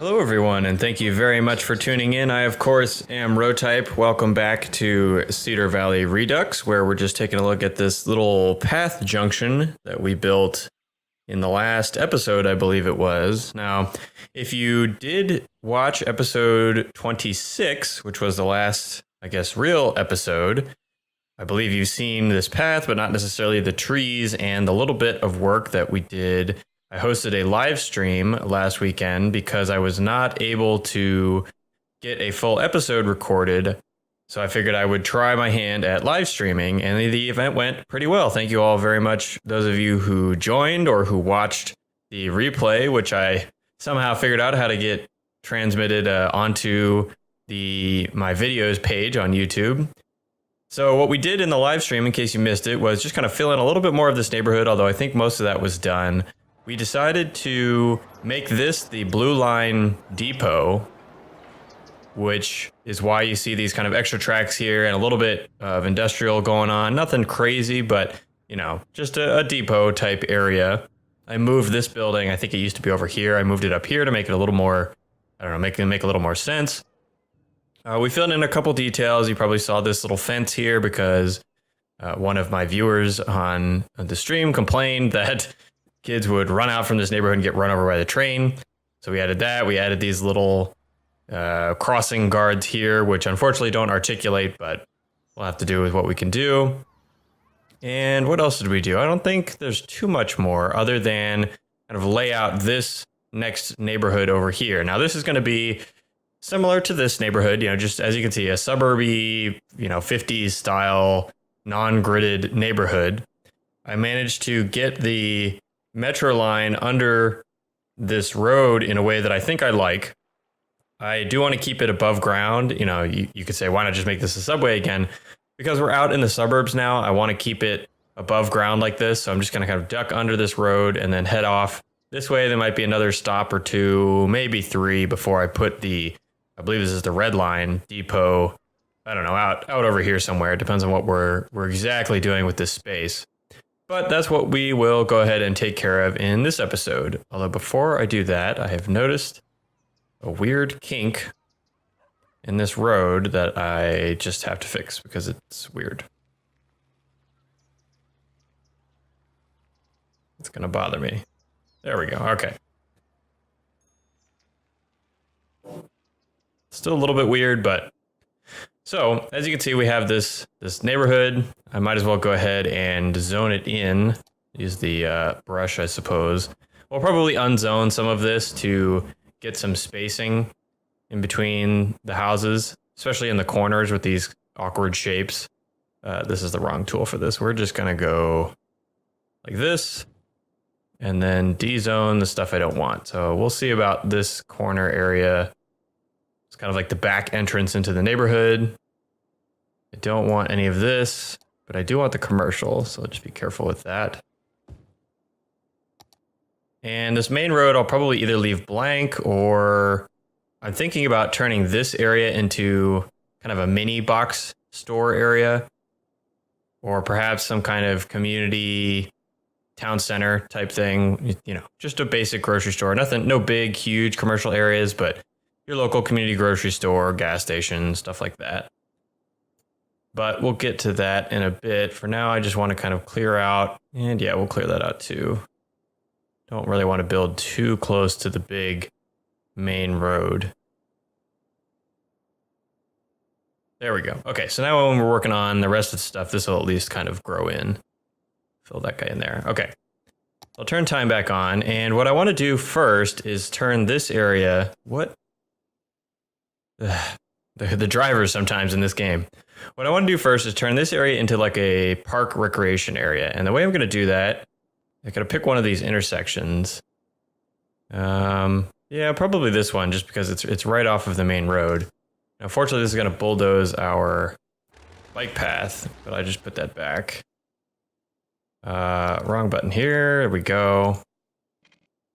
Hello everyone, and thank you very much for tuning in. I, of course, am Rotype. Welcome back to Cedar Valley Redux, where we're just taking a look at this little path junction that we built in the last episode, I believe it was. Now, if you did watch episode 26, which was the last, I guess, real episode, I believe you've seen this path, but not necessarily the trees and the little bit of work that we did. I hosted a live stream last weekend because I was not able to get a full episode recorded. So I figured I would try my hand at live streaming, and the event went pretty well. Thank you all very much, those of you who joined or who watched the replay, which I somehow figured out how to get transmitted onto my videos page on YouTube. So what we did in the live stream, in case you missed it, was just kind of fill in a little bit more of this neighborhood, although I think most of that was done. We decided to make this the Blue Line Depot, which is why you see these kind of extra tracks here and a little bit of industrial going on. Nothing crazy, but, you know, just a depot type area. I moved this building. I think it used to be over here. I moved it up here to make it a little more, I don't know, make a little more sense. We filled in a couple details. You probably saw this little fence here because one of my viewers on the stream complained that kids would run out from this neighborhood and get run over by the train. So we added that. We added these little crossing guards here, which unfortunately don't articulate, but we'll have to do with what we can do. And what else did we do? I don't think there's too much more other than kind of lay out this next neighborhood over here. Now, this is going to be similar to this neighborhood, you know, just as you can see, a suburby, you know, 50s style, non-gridded neighborhood. I managed to get the metro line under this road in a way that I think I like. I do want to keep it above ground. You know, you could say, why not just make this a subway again? Because we're out in the suburbs now, I want to keep it above ground like this. So I'm just going to kind of duck under this road and then head off this way. There might be another stop or two, maybe three, before I put I believe this is the Red Line Depot, I don't know, out over here somewhere. It depends on what we're exactly doing with this space. But that's what we will go ahead and take care of in this episode. Although before I do that, I have noticed a weird kink in this road that I just have to fix because it's weird. It's going to bother me. There we go. Okay. Still a little bit weird, but so, as you can see, we have this neighborhood. I might as well go ahead and zone it in. Use the brush, I suppose. We'll probably unzone some of this to get some spacing in between the houses, especially in the corners with these awkward shapes. This is the wrong tool for this. We're just going to go like this and then dezone the stuff I don't want. So we'll see about this corner area. It's kind of like the back entrance into the neighborhood. I don't want any of this, but I do want the commercial, so just be careful with that. And this main road, I'll probably either leave blank or I'm thinking about turning this area into kind of a mini box store area or perhaps some kind of community town center type thing, you know, just a basic grocery store. Nothing, no big, huge commercial areas, but your local community grocery store, gas station, stuff like that. But we'll get to that in a bit. For now, I just want to kind of clear out. And yeah, we'll clear that out too. Don't really want to build too close to the big main road. There we go. Okay, so now when we're working on the rest of the stuff, this will at least kind of grow in. Fill that guy in there. Okay. I'll turn time back on. And what I want to do first is turn this area. What? The drivers sometimes in this game. What I want to do first is turn this area into like a park recreation area. And the way I'm going to do that, I got to pick one of these intersections. Yeah, probably this one just because it's right off of the main road. Unfortunately, this is going to bulldoze our bike path, but I just put that back. Wrong button here. There we go.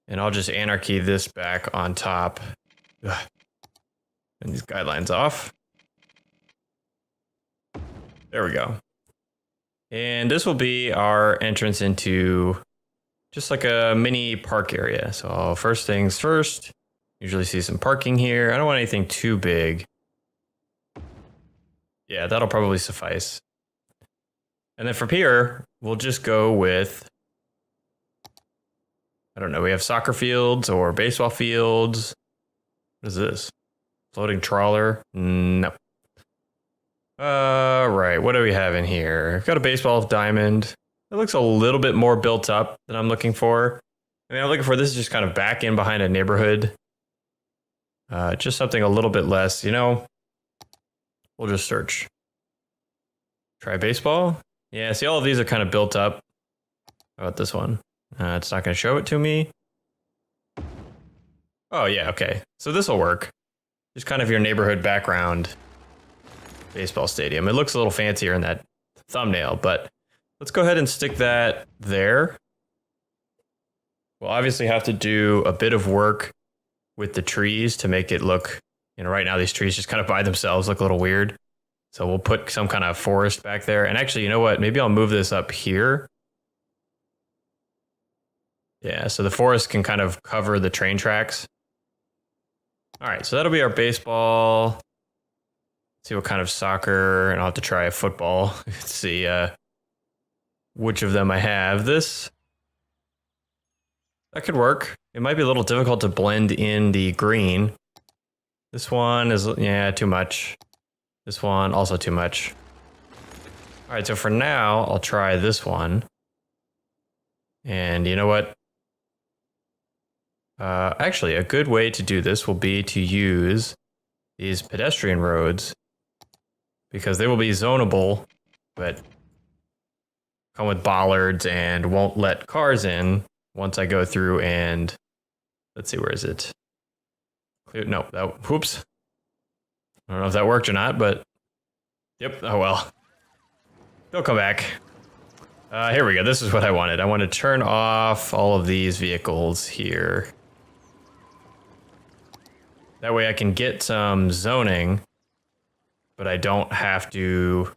And I'll just anarchy this back on top. Ugh. And these guidelines off. There we go. And this will be our entrance into just like a mini park area. So first things first, Usually see some parking here. I don't want anything too big. Yeah, that'll probably suffice. And then from here, we'll just go with, I don't know, we have soccer fields or baseball fields. What is this? Floating trawler? Nope. Right, what do we have in here? I've got a baseball diamond. It looks a little bit more built up than I'm looking for. I mean, I'm looking for this is just kind of back in behind a neighborhood. Just something a little bit less, you know. We'll just search. Try baseball. Yeah, see, all of these are kind of built up. How about this one? It's not going to show it to me. Oh, yeah, okay. So this will work. Just kind of your neighborhood background baseball stadium. It looks a little fancier in that thumbnail, but let's go ahead and stick that there. We'll obviously have to do a bit of work with the trees to make it look, you know, right now these trees just kind of by themselves look a little weird. So we'll put some kind of forest back there. And actually, you know what? Maybe I'll move this up here. Yeah, so the forest can kind of cover the train tracks. All right, so that'll be our baseball. Let's see what kind of soccer, and I'll have to try a football. Let's see which of them I have. This, that could work. It might be a little difficult to blend in the green. This one is, yeah, too much. This one, also too much. All right, so for now, I'll try this one. And you know what? Actually, a good way to do this will be to use these pedestrian roads because they will be zonable, but come with bollards and won't let cars in once I go through and let's see, where is it? No, that, whoops. I don't know if that worked or not, but yep, oh well. They'll come back. Here we go. This is what I wanted. I want to turn off all of these vehicles here. That way I can get some zoning, but I don't have to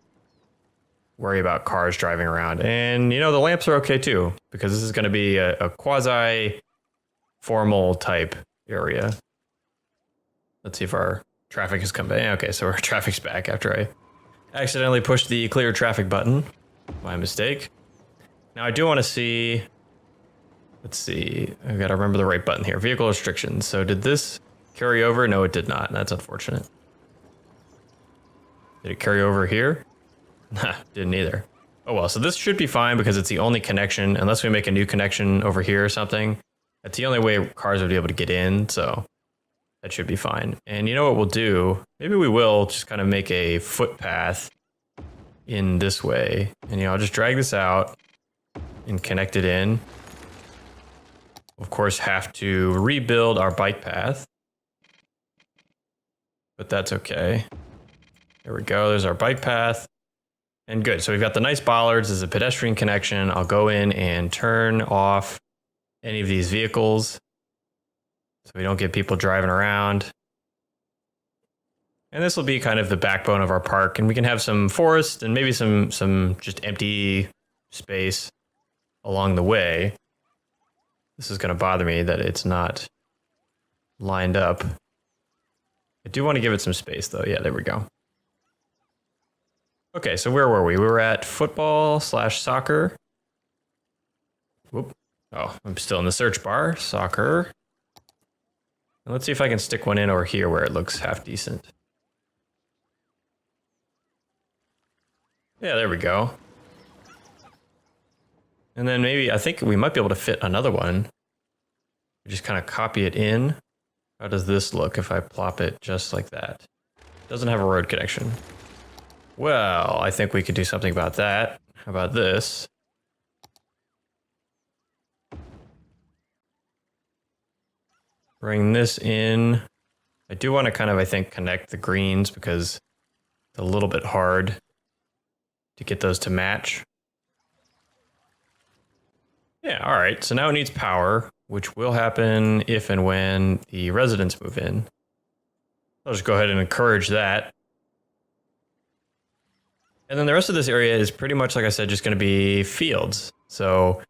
worry about cars driving around. And, you know, the lamps are okay too, because this is going to be a quasi-formal type area. Let's see if our traffic has come back. Okay, so our traffic's back after I accidentally pushed the clear traffic button. My mistake. Now I do want to see, let's see, I've got to remember the right button here. Vehicle restrictions. So did this carry over? No, it did not. That's unfortunate. Did it carry over here? Nah, didn't either. Oh well, so this should be fine because it's the only connection, unless we make a new connection over here or something. That's the only way cars would be able to get in, so that should be fine. And you know what we'll do? Maybe we will just kind of make a footpath in this way. And you know, I'll just drag this out and connect it in. Of course, have to rebuild our bike path. But that's okay. There we go. There's our bike path. And good. So we've got the nice bollards as a pedestrian connection. I'll go in and turn off any of these vehicles so we don't get people driving around. And this will be kind of the backbone of our park. And we can have some forest and maybe some just empty space along the way. This is going to bother me that it's not lined up. I do want to give it some space though. Yeah, there we go. Okay, so where were we? We were at football/soccer. Whoop. Oh, I'm still in the search bar. Soccer. And let's see if I can stick one in over here where it looks half decent. Yeah, there we go. And then maybe, I think we might be able to fit another one. Just kind of copy it in. How does this look if I plop it just like that? Doesn't have a road connection. Well, I think we could do something about that. How about this? Bring this in. I do want to kind of, I think, connect the greens because it's a little bit hard to get those to match. Yeah, all right. So now it needs power, which will happen if and when the residents move in. I'll just go ahead and encourage that. And then the rest of this area is pretty much, like I said, just going to be fields. So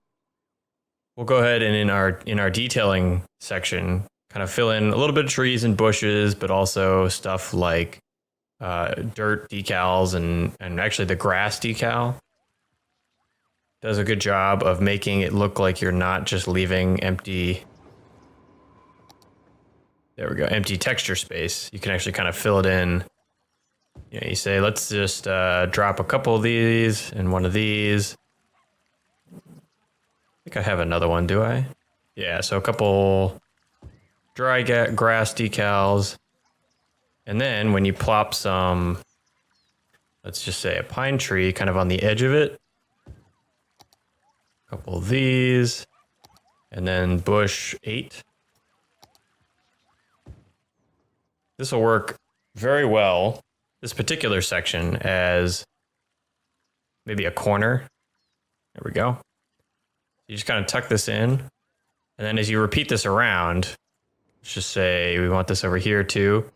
we'll go ahead and in our detailing section, kind of fill in a little bit of trees and bushes, but also stuff like dirt decals and actually the grass decal does a good job of making it look like you're not just leaving empty. There we go, empty texture space. You can actually kind of fill it in. You know, you say, let's just drop a couple of these and one of these. I think I have another one, do I? Yeah, so a couple dry grass decals. And then when you plop some, let's just say a pine tree kind of on the edge of it. A couple of these. And then bush 8. This will work very well, this particular section, as maybe a corner. There we go. You just kind of tuck this in. And then as you repeat this around, let's just say we want this over here too.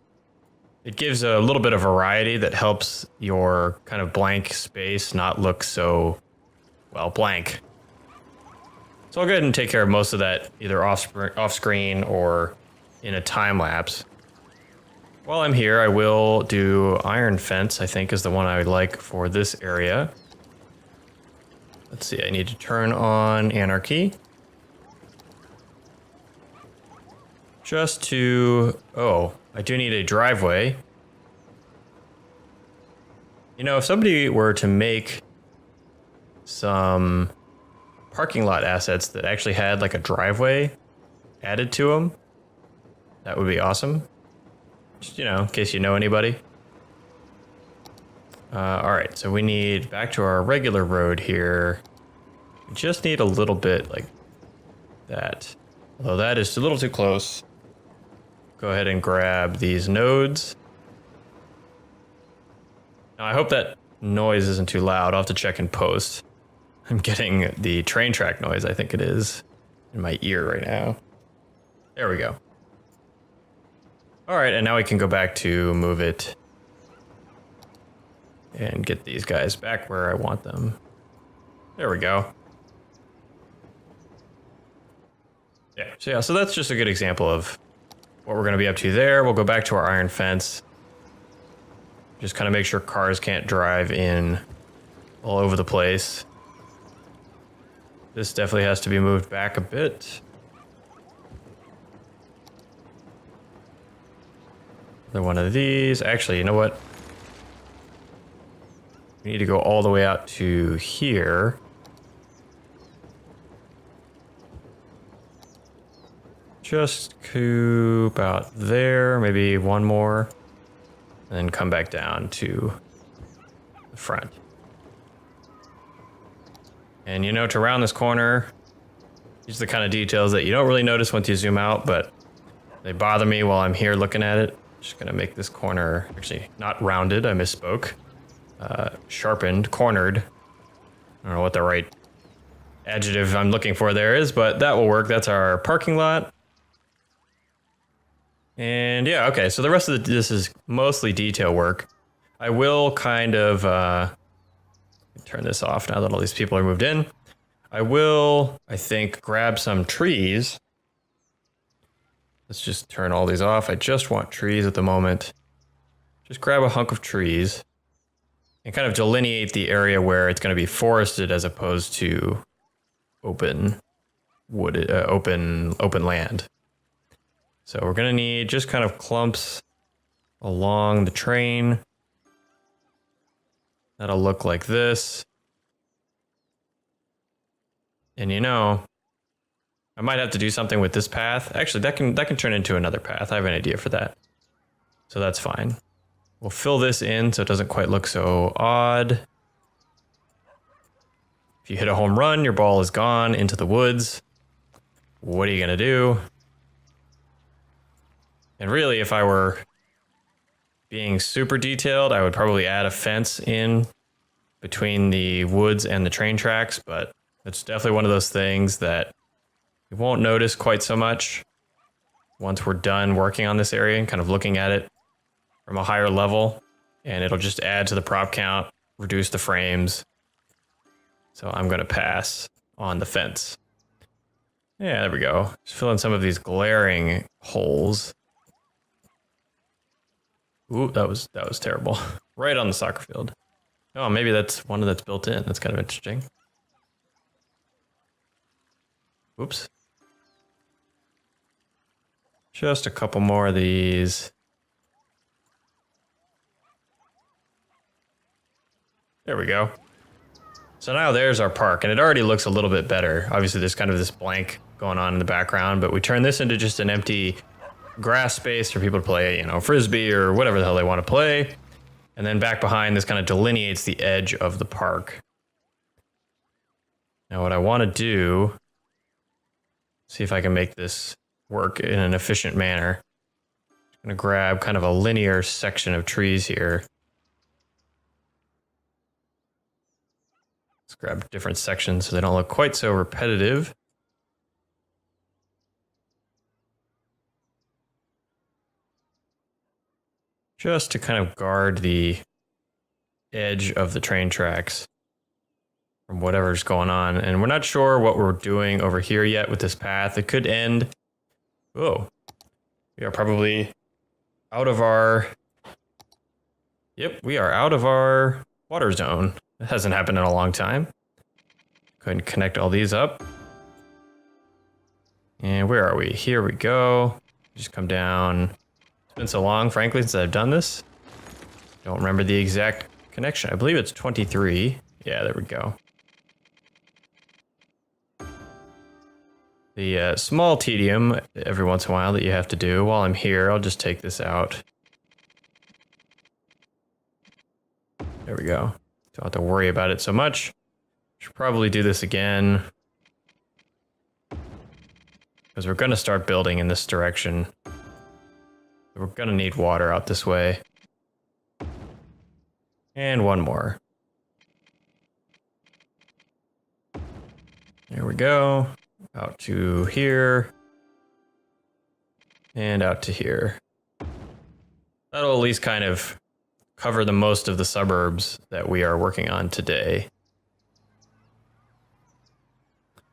It gives a little bit of variety that helps your kind of blank space not look so, well, blank. So I'll go ahead and take care of most of that either off screen or in a time lapse. While I'm here, I will do iron fence, I think is the one I would like for this area. Let's see, I need to turn on anarchy. Just to, oh, I do need a driveway. You know, if somebody were to make some parking lot assets that actually had like a driveway added to them, that would be awesome. Just, you know, in case you know anybody. All right, so we need back to our regular road here. We just need a little bit like that. Although that is a little too close. Go ahead and grab these nodes. Now I hope that noise isn't too loud. I'll have to check in post. I'm getting the train track noise, I think it is, in my ear right now. There we go. All right, and now we can go back to move it and get these guys back where I want them. There we go. Yeah, so that's just a good example of what we're going to be up to there. We'll go back to our iron fence. Just kind of make sure cars can't drive in all over the place. This definitely has to be moved back a bit. Another one of these. Actually, you know what? We need to go all the way out to here. Just to about there, maybe one more, and then come back down to the front. And you know, to round this corner, these are the kind of details that you don't really notice once you zoom out, but they bother me while I'm here looking at it. Just gonna make this corner, actually not rounded, I misspoke. Sharpened, cornered. I don't know what the right adjective I'm looking for there is, but that will work. That's our parking lot. And yeah, okay, so the rest of this is mostly detail work. I will kind of turn this off now that all these people are moved in. I will, I think, grab some trees. Let's just turn all these off. I just want trees at the moment. Just grab a hunk of trees and kind of delineate the area where it's going to be forested as opposed to open wooded, open land. So we're going to need just kind of clumps along the train. That'll look like this. And you know, I might have to do something with this path. Actually, that can turn into another path. I have an idea for that. So that's fine. We'll fill this in so it doesn't quite look so odd. If you hit a home run, your ball is gone into the woods. What are you going to do? And really, if I were being super detailed, I would probably add a fence in between the woods and the train tracks, but it's definitely one of those things that you won't notice quite so much once we're done working on this area and kind of looking at it from a higher level, and it'll just add to the prop count, reduce the frames. So I'm going to pass on the fence. Yeah, there we go. Just fill in some of these glaring holes. Ooh, that was terrible. Right on the soccer field. Oh, maybe that's one that's built in. That's kind of interesting. Oops. Just a couple more of these. There we go. So now there's our park, and it already looks a little bit better. Obviously, there's kind of this blank going on in the background, but we turn this into just an empty grass space for people to play, you know, frisbee or whatever the hell they want to play. And then back behind, this kind of delineates the edge of the park. Now what I want to do, see if I can make this work in an efficient manner. I'm going to grab kind of a linear section of trees here. Let's grab different sections so they don't look quite so repetitive. Just to kind of guard the edge of the train tracks from whatever's going on. And we're not sure what we're doing over here yet with this path. It could end. Oh, we are probably out of our. Yep, we are out of our water zone. It hasn't happened in a long time. Go ahead and connect all these up. And where are we? Here we go. Just come down. It's been so long, frankly, since I've done this. Don't remember the exact connection. I believe it's 23. Yeah, there we go. The small tedium every once in a while that you have to do. While I'm here, I'll just take this out. There we go. Don't have to worry about it so much. Should probably do this again, because we're going to start building in this direction. We're going to need water out this way. And one more. There we go. Out to here. And out to here. That'll at least kind of cover the most of the suburbs that we are working on today.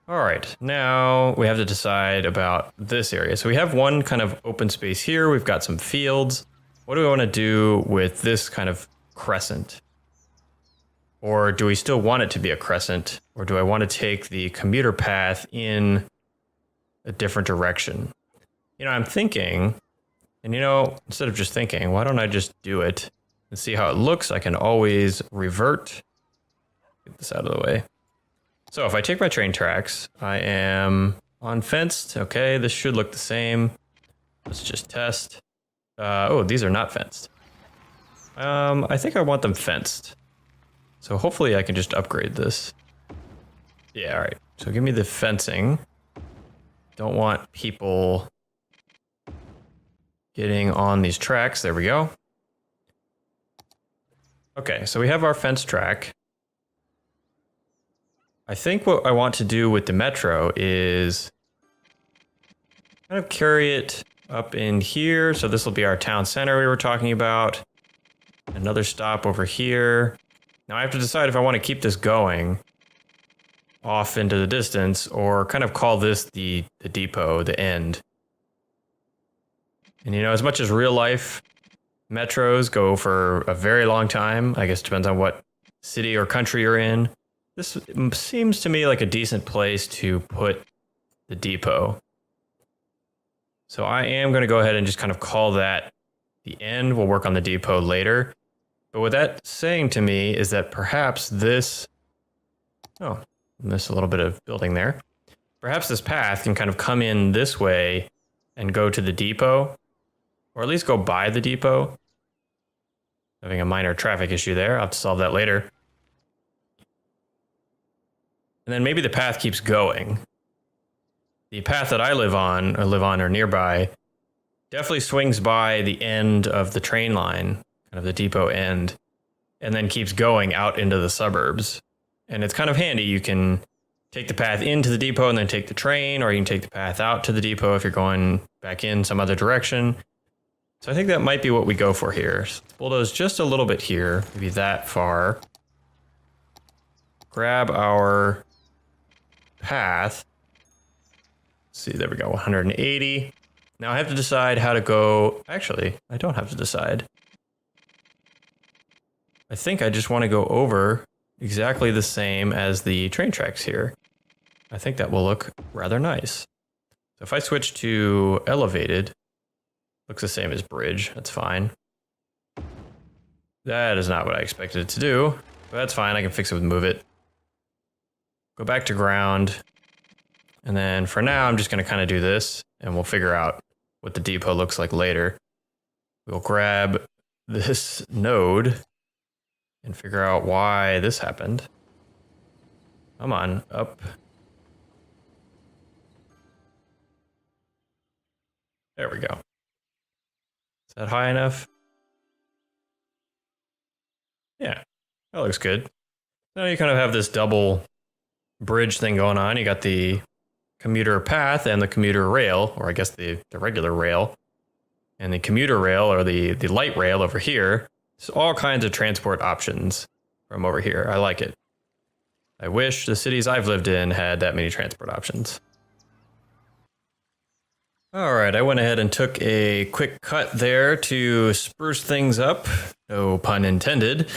All right, now we have to decide about this area. So we have one kind of open space here. We've got some fields. What do we want to do with this kind of crescent? Or do we still want it to be a crescent? Or do I want to take the commuter path in a different direction? You know, I'm thinking, and you know, instead of just thinking, why don't I just do it and see how it looks? I can always revert. Get this out of the way. So if I take my train tracks, I am on fenced. Okay, this should look the same. Let's just test. Oh, these are not fenced. I think I want them fenced. So hopefully I can just upgrade this. Yeah, all right. So give me the fencing. Don't want people getting on these tracks. There we go. Okay, so we have our fence track. I think what I want to do with the metro is kind of carry it up in here. So this will be our town center we were talking about. Another stop over here. Now I have to decide if I want to keep this going off into the distance or kind of call this the depot, the end. And you know, as much as real life metros go for a very long time, I guess it depends on what city or country you're in. This seems to me like a decent place to put the depot. So I am going to go ahead and just kind of call that the end. We'll work on the depot later. But what that's saying to me is that perhaps this... Oh, missed a little bit of building there. Perhaps this path can kind of come in this way and go to the depot. Or at least go by the depot. Having a minor traffic issue there. I'll have to solve that later. And then maybe the path keeps going. The path that I live on or nearby definitely swings by the end of the train line, kind of the depot end, and then keeps going out into the suburbs. And it's kind of handy. You can take the path into the depot and then take the train, or you can take the path out to the depot if you're going back in some other direction. So I think that might be what we go for here. So let's bulldoze just a little bit here, maybe that far. Grab our path. see, there we go, 180. Now I have to decide how to go. Actually, I don't have to decide. I think I just want to go over exactly the same as the train tracks here. I think that will look rather nice. So if I switch to elevated, looks the same as bridge, that's fine. That is not what I expected it to do, but that's fine, I can fix it with move it. Go back to ground, and then for now I'm just gonna kind of do this, and we'll figure out what the depot looks like later. We'll grab this node and figure out why this happened. Come on, up. There we go. Is that high enough? Yeah, that looks good. Now you kind of have this double bridge thing going on. You got the commuter path and the commuter rail, or I guess the regular rail. And the commuter rail, or the light rail over here. There's all kinds of transport options from over here. I like it. I wish the cities I've lived in had that many transport options. All right, I went ahead and took a quick cut there to spruce things up, no pun intended,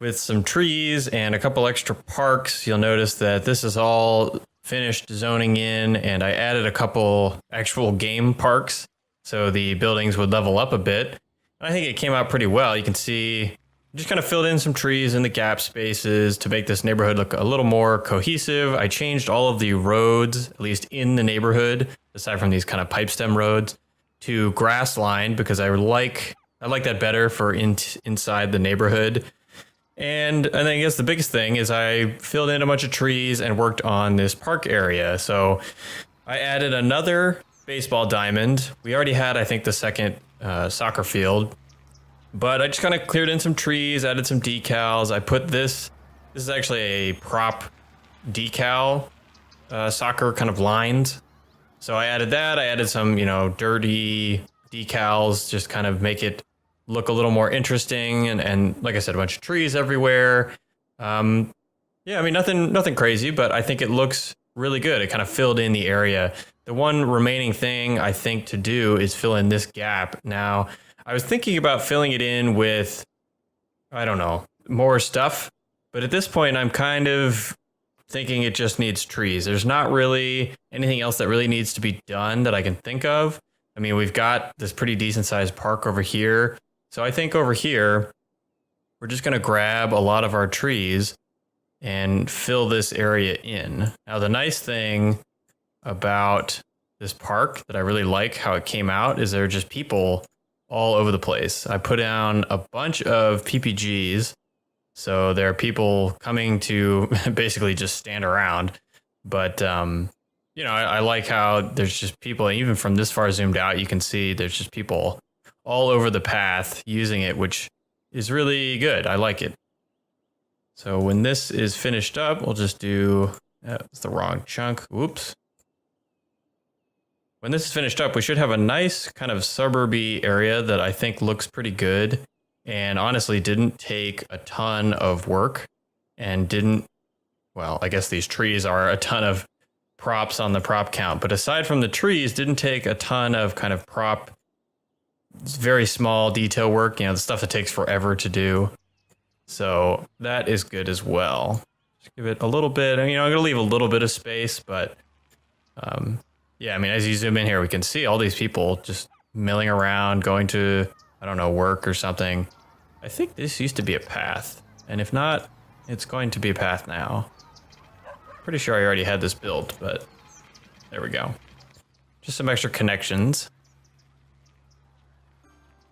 with some trees and a couple extra parks. You'll notice that this is all finished zoning in, and I added a couple actual game parks so the buildings would level up a bit. I think it came out pretty well. You can see just kind of filled in some trees in the gap spaces to make this neighborhood look a little more cohesive. I changed all of the roads, at least in the neighborhood, aside from these kind of pipe stem roads, to grass line because I like that better for inside the neighborhood. And I guess the biggest thing is I filled in a bunch of trees and worked on this park area. So I added another baseball diamond. We already had, I think, the second soccer field. But I just kind of cleared in some trees, added some decals. I put this is actually a prop decal soccer kind of lines. So I added that. I added some, dirty decals, just kind of make it look a little more interesting. And like I said, a bunch of trees everywhere. Yeah, I mean, nothing crazy, but I think it looks really good. It kind of filled in the area. The one remaining thing I think to do is fill in this gap. Now, I was thinking about filling it in with, I don't know, more stuff. But at this point, I'm kind of thinking it just needs trees. There's not really anything else that really needs to be done that I can think of. I mean, we've got this pretty decent sized park over here. So I think over here, we're just going to grab a lot of our trees and fill this area in. Now, the nice thing about this park that I really like how it came out is there are just people all over the place. I put down a bunch of PPGs. So there are people coming to basically just stand around. But, I like how there's just people, even from this far zoomed out, you can see there's just people all over the path using it, which is really good. I like it. So when this is finished up, we'll just do, that's the wrong chunk. Whoops. When this is finished up, we should have a nice kind of suburby area that I think looks pretty good and honestly didn't take a ton of work and I guess these trees are a ton of props on the prop count, but aside from the trees, didn't take a ton of kind of very small detail work, the stuff that takes forever to do. So that is good as well. Just give it a little bit, I'm going to leave a little bit of space, but yeah, I mean, as you zoom in here, we can see all these people just milling around, going to, I don't know, work or something. I think this used to be a path. And if not, it's going to be a path now. Pretty sure I already had this built, but there we go. Just some extra connections.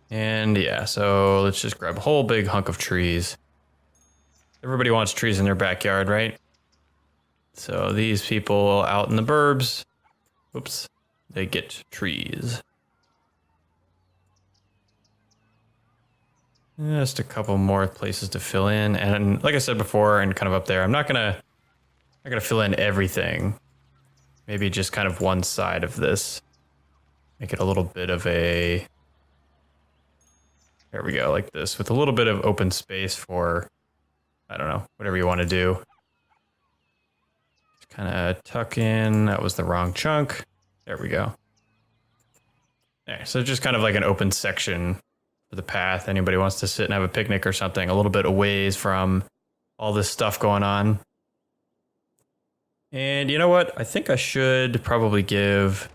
And yeah, so let's just grab a whole big hunk of trees. Everybody wants trees in their backyard, right? So these people out in the burbs, oops, they get trees. Just a couple more places to fill in. And like I said before, and kind of up there, I'm not gonna fill in everything. Maybe just kind of one side of this. Make it a little bit of a, there we go, like this, with a little bit of open space for, I don't know, whatever you want to do. Just kind of tuck in, that was the wrong chunk. There we go. Yeah, so just kind of like an open section for the path. Anybody wants to sit and have a picnic or something, a little bit away from all this stuff going on. And you know what? I think I should probably give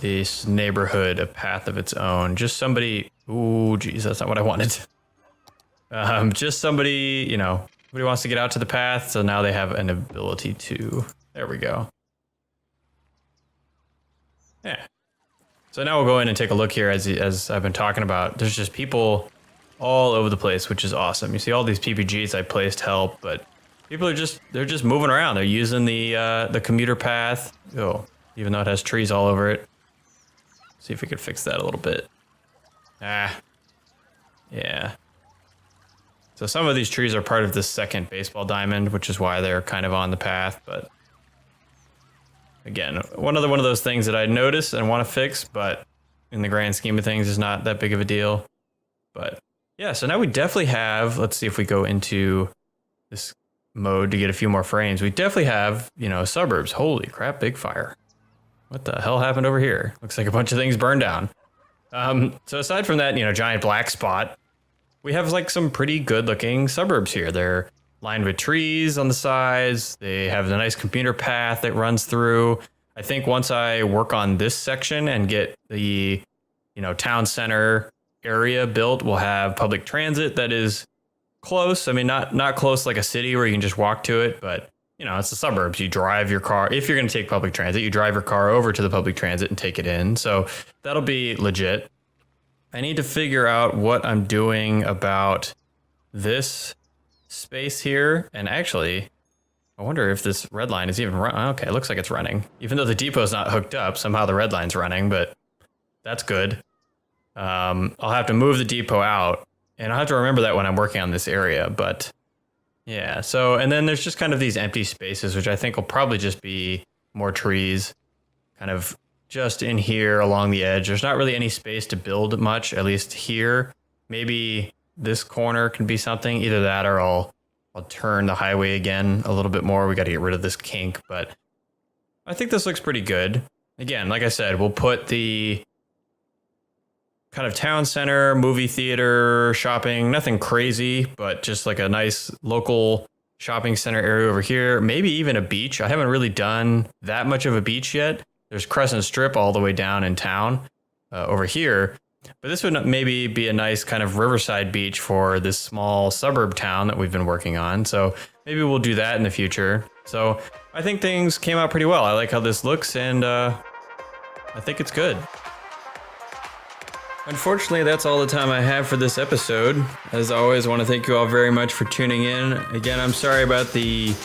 this neighborhood a path of its own. Just somebody. Ooh, geez, that's not what I wanted. Just somebody, you know, somebody wants to get out to the path, so now they have an ability to. There we go. Yeah. So now we'll go in and take a look here as I've been talking about. There's just people all over the place, which is awesome. You see all these PPGs I placed help, but people are just moving around. They're using the commuter path. Oh, even though it has trees all over it. See if we could fix that a little bit. Yeah. So some of these trees are part of this second baseball diamond, which is why they're kind of on the path, but again, one of those things that I notice and want to fix, but in the grand scheme of things is not that big of a deal. But yeah, so now we definitely have, let's see if we go into this mode to get a few more frames. We definitely have, you know, suburbs. Holy crap, big fire. What the hell happened over here? Looks like a bunch of things burned down. So aside from that, you know, giant black spot, we have like some pretty good looking suburbs here. They're lined with trees on the sides. They have the nice commuter path that runs through. I think once I work on this section and get the, you know, town center area built, we'll have public transit that is close. I mean, not close like a city where you can just walk to it, but you know, it's the suburbs. You drive your car. If you're going to take public transit, you drive your car over to the public transit and take it in. So that'll be legit. I need to figure out what I'm doing about this space here. And actually, I wonder if this red line is even running. Okay, it looks like it's running. Even though the depot's not hooked up, somehow the red line's running, but that's good. I'll have to move the depot out, and I'll have to remember that when I'm working on this area, but yeah, so, and then there's just kind of these empty spaces, which I think will probably just be more trees kind of just in here along the edge. There's not really any space to build much, at least here. Maybe this corner can be something, either that or I'll turn the highway again a little bit more. We got to get rid of this kink, but I think this looks pretty good. Again, like I said, we'll put the kind of town center, movie theater, shopping, nothing crazy, but just like a nice local shopping center area over here. Maybe even a beach. I haven't really done that much of a beach yet. There's Crescent Strip all the way down in town over here. But this would maybe be a nice kind of riverside beach for this small suburb town that we've been working on. So maybe we'll do that in the future. So I think things came out pretty well. I like how this looks, and I think it's good. Unfortunately, that's all the time I have for this episode. As always, I want to thank you all very much for tuning in. Again, I'm sorry about the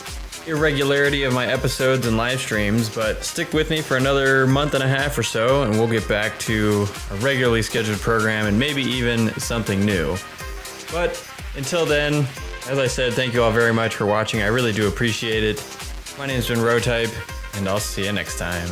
irregularity of my episodes and live streams, but stick with me for another month and a half or so, and we'll get back to a regularly scheduled program and maybe even something new. But until then, as I said, thank you all very much for watching. I really do appreciate it. My name's been Rotype, and I'll see you next time.